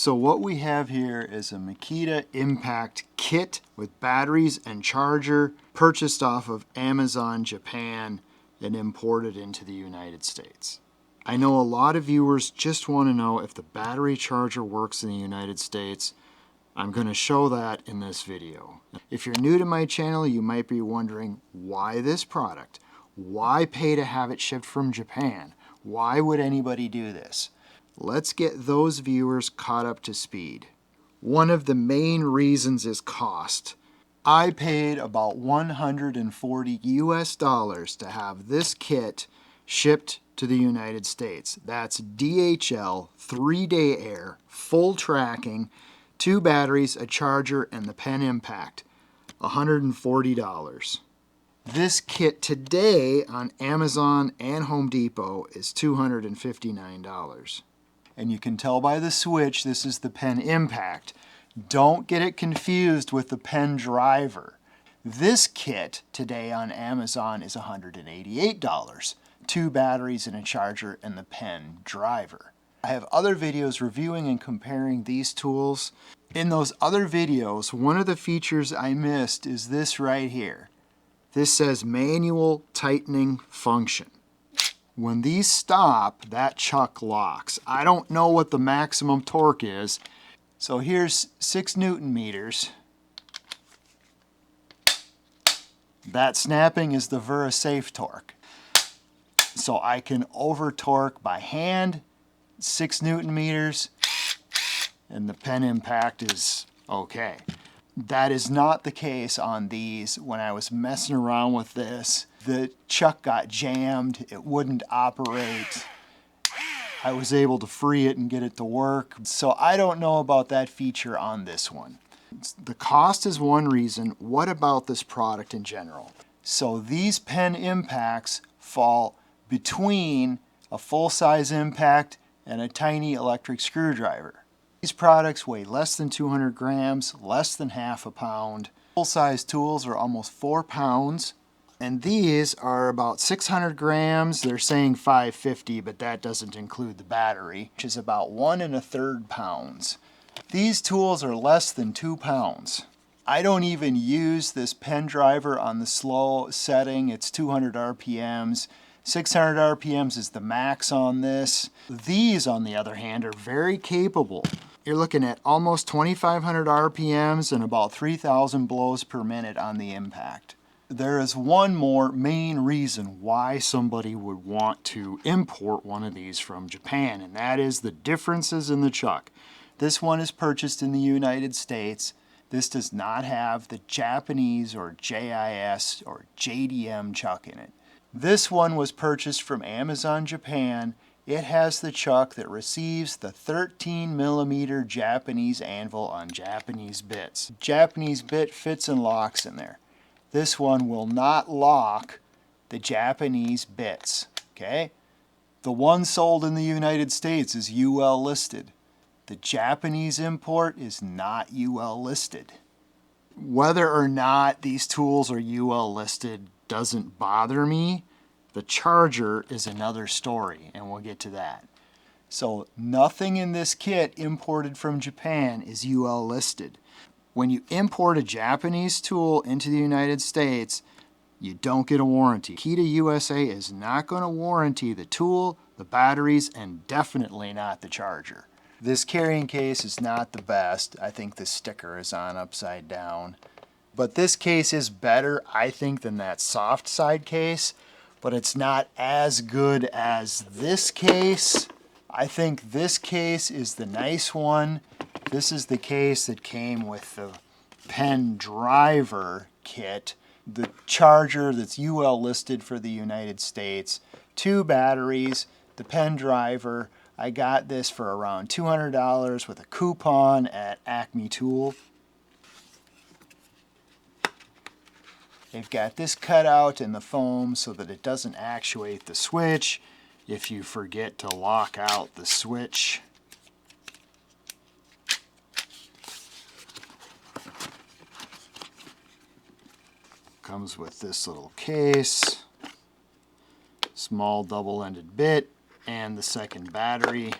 So what we have here is a Makita Impact kit with batteries and charger purchased off of Amazon Japan and imported into the United States. I know a lot of viewers just want to know if the battery charger works in the United States. I'm going to show that in this video. If you're new to my channel, you might be wondering why this product? Why pay to have it shipped from Japan? Why would anybody do this? Let's get those viewers caught up to speed. One of the main reasons is cost. I paid about $140 US to have this kit shipped to the United States. That's DHL, 3-day air, full tracking, 2 batteries, a charger, and the pen impact. $140. This kit today on Amazon and Home Depot is $259. And you can tell by the switch, this is the pen impact. Don't get it confused with the pen driver. This kit today on Amazon is $188. 2 batteries and a charger and the pen driver. I have other videos reviewing and comparing these tools. In those other videos, one of the features I missed is this right here. This says manual tightening function. When these stop, that chuck locks. I don't know what the maximum torque is. So here's 6 Newton meters. That snapping is the VeriSafe torque. So I can over torque by hand, 6 Newton meters, and the pen impact is okay. That is not the case on these. When I was messing around with this, the chuck got jammed, it wouldn't operate. I was able to free it and get it to work. So I don't know about that feature on this one. The cost is one reason. What about this product in general? So these pen impacts fall between a full-size impact and a tiny electric screwdriver. These products weigh less than 200 grams, less than half a pound. Full-size tools are almost 4 pounds, and these are about 600 grams. They're saying 550, but that doesn't include the battery, which is about 1 1/3 pounds. These tools are less than 2 pounds. I don't even use this pen driver on the slow setting. It's 200 RPMs. 600 RPMs is the max on this. These, on the other hand, are very capable. You're looking at almost 2,500 RPMs and about 3,000 blows per minute on the impact. There is one more main reason why somebody would want to import one of these from Japan, and that is the differences in the chuck. This one is purchased in the United States. This does not have the Japanese or JIS or JDM chuck in it. This one was purchased from Amazon Japan. It has the chuck that receives the 13mm Japanese anvil on Japanese bits. Japanese bit fits and locks in there. This one will not lock the Japanese bits, okay? The one sold in the United States is UL listed. The Japanese import is not UL listed. Whether or not these tools are UL listed doesn't bother me. The charger is another story, and we'll get to that. So nothing in this kit imported from Japan is UL listed. When you import a Japanese tool into the United States, you don't get a warranty. Makita USA is not going to warranty the tool, the batteries, and definitely not the charger. This carrying case is not the best. I think the sticker is on upside down. But this case is better, I think, than that soft side case. But it's not as good as this case. I think this case is the nice one. This is the case that came with the pen driver kit. The charger that's UL listed for the United States. 2 batteries, the pen driver. I got this for around $200 with a coupon at Acme Tool. They've got this cut out in the foam so that it doesn't actuate the switch if you forget to lock out the switch. Comes with this little case, small double-ended bit, and the second battery.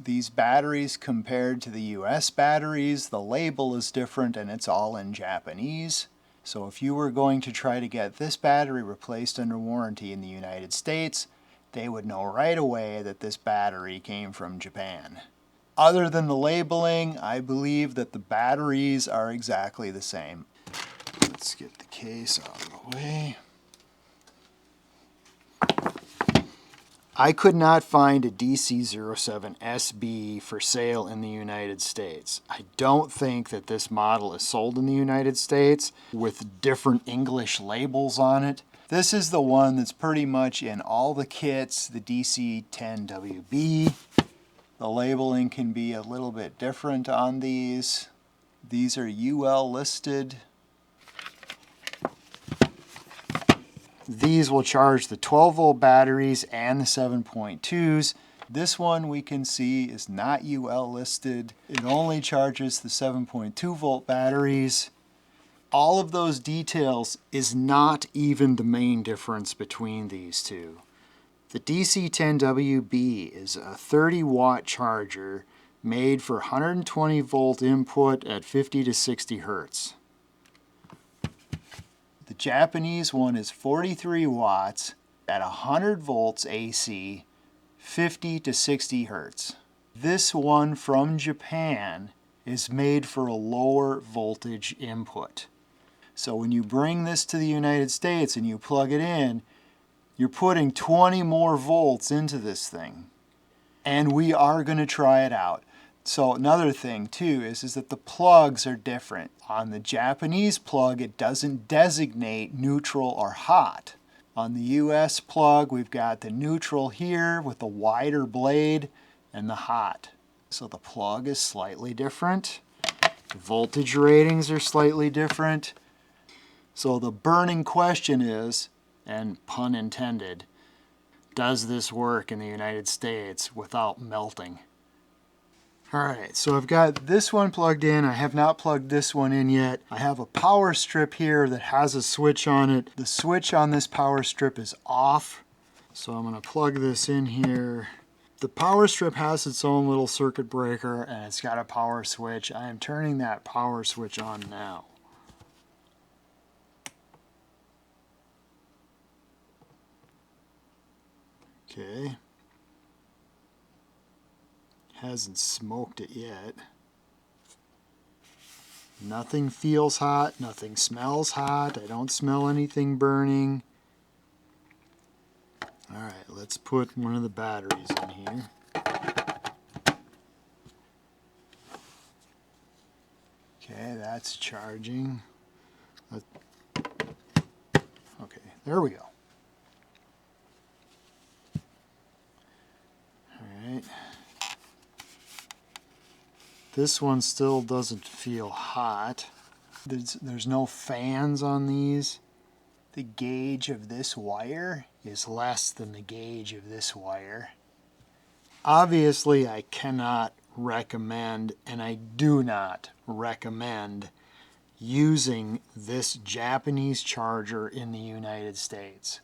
these batteries compared to the US batteries, the label is different and it's all in Japanese. So if you were going to try to get this battery replaced under warranty in the United States, they would know right away that this battery came from Japan. Other than the labeling, I believe that the batteries are exactly the same. Let's get the case out of the way. I could not find a DC07SB for sale in the United States. I don't think that this model is sold in the United States with different English labels on it. This is the one that's pretty much in all the kits, the DC10WB. The labeling can be a little bit different on these. These are UL listed. These will charge the 12-volt batteries and the 7.2s. This one we can see is not UL listed. It only charges the 7.2-volt batteries. All of those details is not even the main difference between these two. The DC10WB is a 30-watt charger made for 120-volt input at 50 to 60 hertz. The Japanese one is 43 watts at 100 volts AC, 50 to 60 hertz. This one from Japan is made for a lower voltage input. So when you bring this to the United States and you plug it in, you're putting 20 more volts into this thing. And we are going to try it out. So another thing too is that the plugs are different. On the Japanese plug, it doesn't designate neutral or hot. On the US plug, we've got the neutral here with the wider blade and the hot. So the plug is slightly different. The voltage ratings are slightly different. So the burning question is, and pun intended, does this work in the United States without melting? Alright, so I've got this one plugged in. I have not plugged this one in yet. I have a power strip here that has a switch on it. The switch on this power strip is off, so I'm going to plug this in here. The power strip has its own little circuit breaker and it's got a power switch. I am turning that power switch on now. Okay. Hasn't smoked it yet. Nothing feels hot, nothing smells hot. I don't smell anything burning. Alright, let's put one of the batteries in here. Okay, that's charging. Okay, there we go. Alright. This one still doesn't feel hot. There's no fans on these. The gauge of this wire is less than the gauge of this wire. Obviously, I cannot recommend, and I do not recommend, using this Japanese charger in the United States.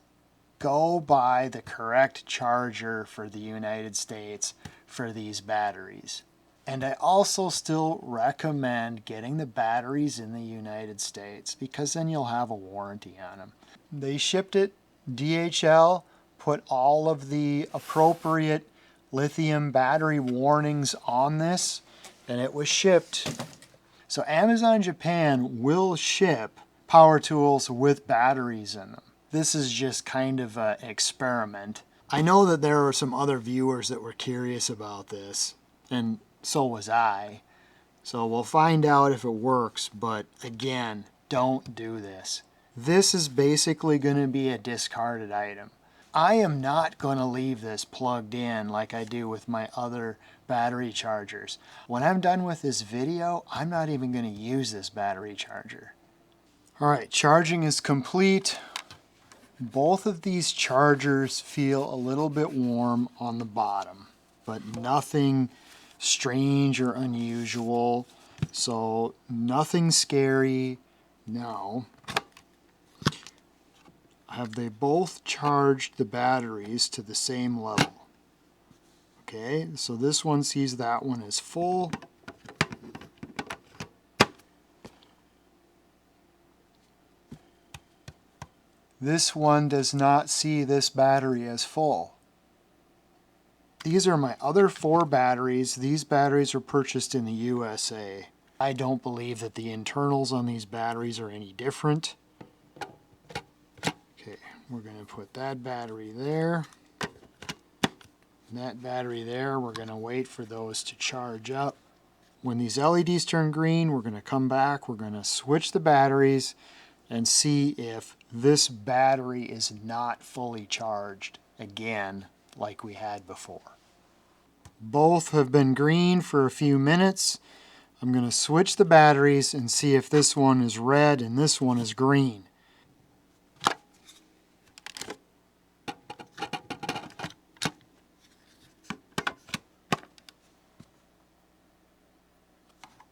Go buy the correct charger for the United States for these batteries. And I also still recommend getting the batteries in the United States because then you'll have a warranty on them. They shipped it, DHL put all of the appropriate lithium battery warnings on this, and it was shipped. So Amazon Japan will ship power tools with batteries in them. This is just kind of an experiment. I know that there are some other viewers that were curious about this, and so was I. So we'll find out if it works, but again, don't do this. This is basically going to be a discarded item. I am not going to leave this plugged in like I do with my other battery chargers. When I'm done with this video, I'm not even going to use this battery charger. Alright, charging is complete. Both of these chargers feel a little bit warm on the bottom, but nothing strange or unusual, so nothing scary. Now, have they both charged the batteries to the same level? Okay, so this one sees that one as full. This one does not see this battery as full. These are my other 4 batteries. These batteries are purchased in the USA. I don't believe that the internals on these batteries are any different. Okay, we're going to put that battery there. That battery there, we're going to wait for those to charge up. When these LEDs turn green, we're going to come back, we're going to switch the batteries and see if this battery is not fully charged again like we had before. Both have been green for a few minutes. I'm going to switch the batteries and see if this one is red and this one is green.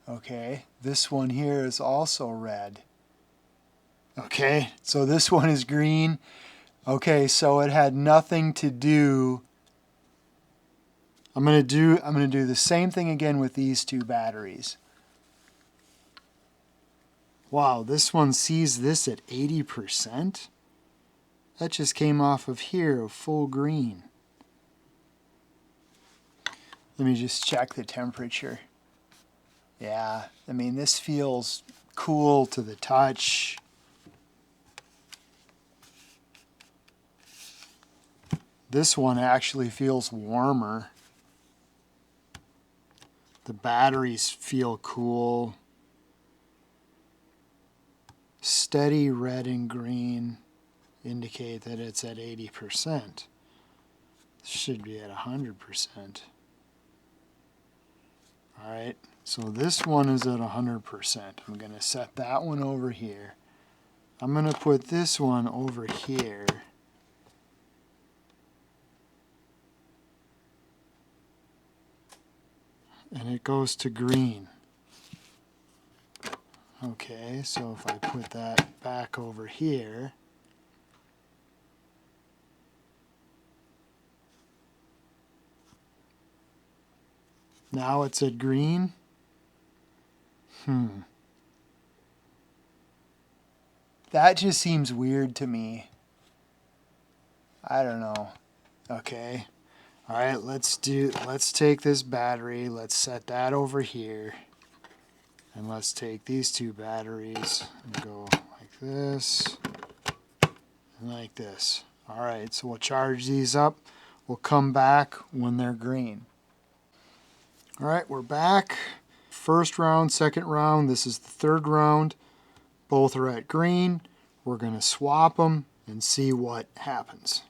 Okay, this one here is also red. Okay, so this one is green. Okay, so it had nothing to do. I'm going to do the same thing again with these 2 batteries. Wow, this one sees this at 80%? That just came off of here, of full green. Let me just check the temperature. Yeah, I mean, this feels cool to the touch. This one actually feels warmer. The batteries feel cool. Steady red and green indicate that it's at 80%. Should be at 100%. All right, so this one is at 100%. I'm going to set that one over here. I'm going to put this one over here. And it goes to green. Okay, so if I put that back over here, now it's at green. That just seems weird to me. I don't know. Okay. All right, let's take this battery, let's set that over here. And let's take these 2 batteries and go like this and like this. All right, so we'll charge these up. We'll come back when they're green. All right, we're back. First round, second round, this is the 3rd round. Both are at green. We're going to swap them and see what happens.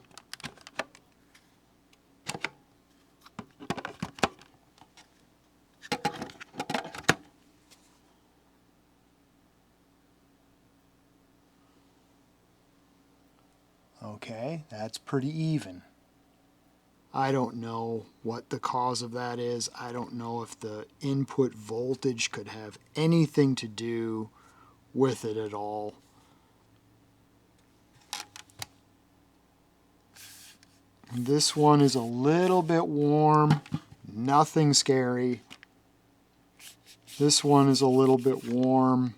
Okay, that's pretty even. I don't know what the cause of that is. I don't know if the input voltage could have anything to do with it at all. This one is a little bit warm, nothing scary. This one is a little bit warm.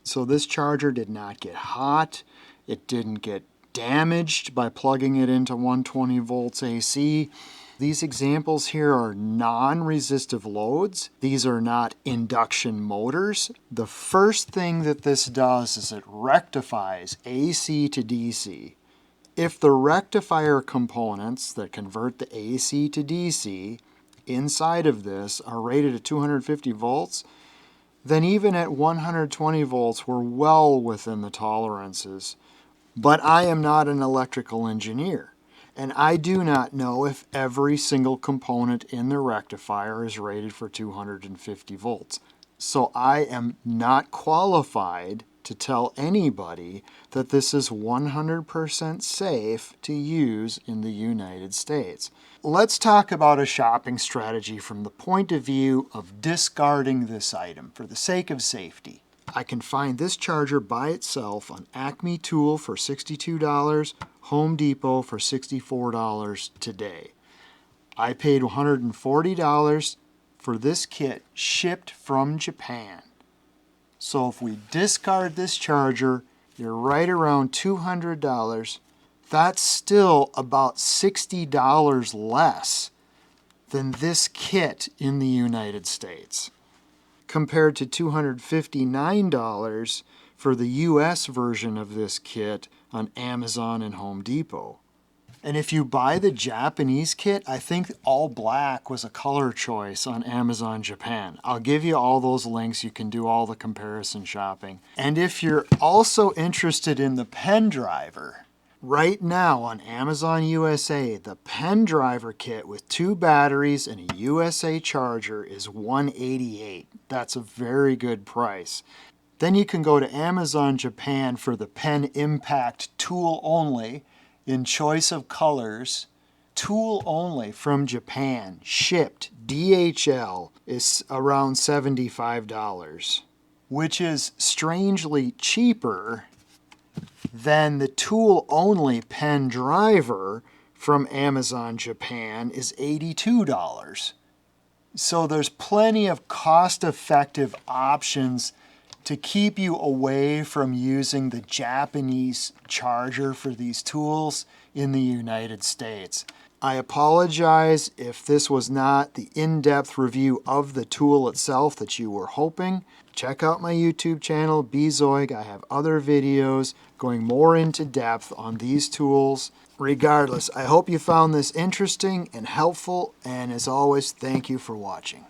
So this charger did not get hot. It didn't get damaged by plugging it into 120 volts AC. These examples here are non-resistive loads. These are not induction motors. The first thing that this does is it rectifies AC to DC. If the rectifier components that convert the AC to DC inside of this are rated at 250 volts, then even at 120 volts we're well within the tolerances. But I am not an electrical engineer, and I do not know if every single component in the rectifier is rated for 250 volts. So I am not qualified to tell anybody that this is 100% safe to use in the United States. Let's talk about a shopping strategy from the point of view of discarding this item for the sake of safety. I can find this charger by itself on Acme Tool for $62, Home Depot for $64 today. I paid $140 for this kit shipped from Japan. So if we discard this charger, you're right around $200. That's still about $60 less than this kit in the United States, compared to $259 for the US version of this kit on Amazon and Home Depot. And if you buy the Japanese kit, I think all black was a color choice on Amazon Japan. I'll give you all those links. You can do all the comparison shopping. And if you're also interested in the pen driver, right now on Amazon USA, the pen driver kit with 2 batteries and a USA charger is $188. That's a very good price. Then you can go to Amazon Japan for the Pen Impact tool only in choice of colors. Tool only from Japan, shipped DHL, is around $75, which is strangely cheaper than the tool only pen driver from Amazon Japan is $82. So there's plenty of cost-effective options to keep you away from using the Japanese charger for these tools in the United States. I apologize if this was not the in-depth review of the tool itself that you were hoping. Check out my YouTube channel, Bzoig. I have other videos going more into depth on these tools. Regardless, I hope you found this interesting and helpful, and as always, thank you for watching.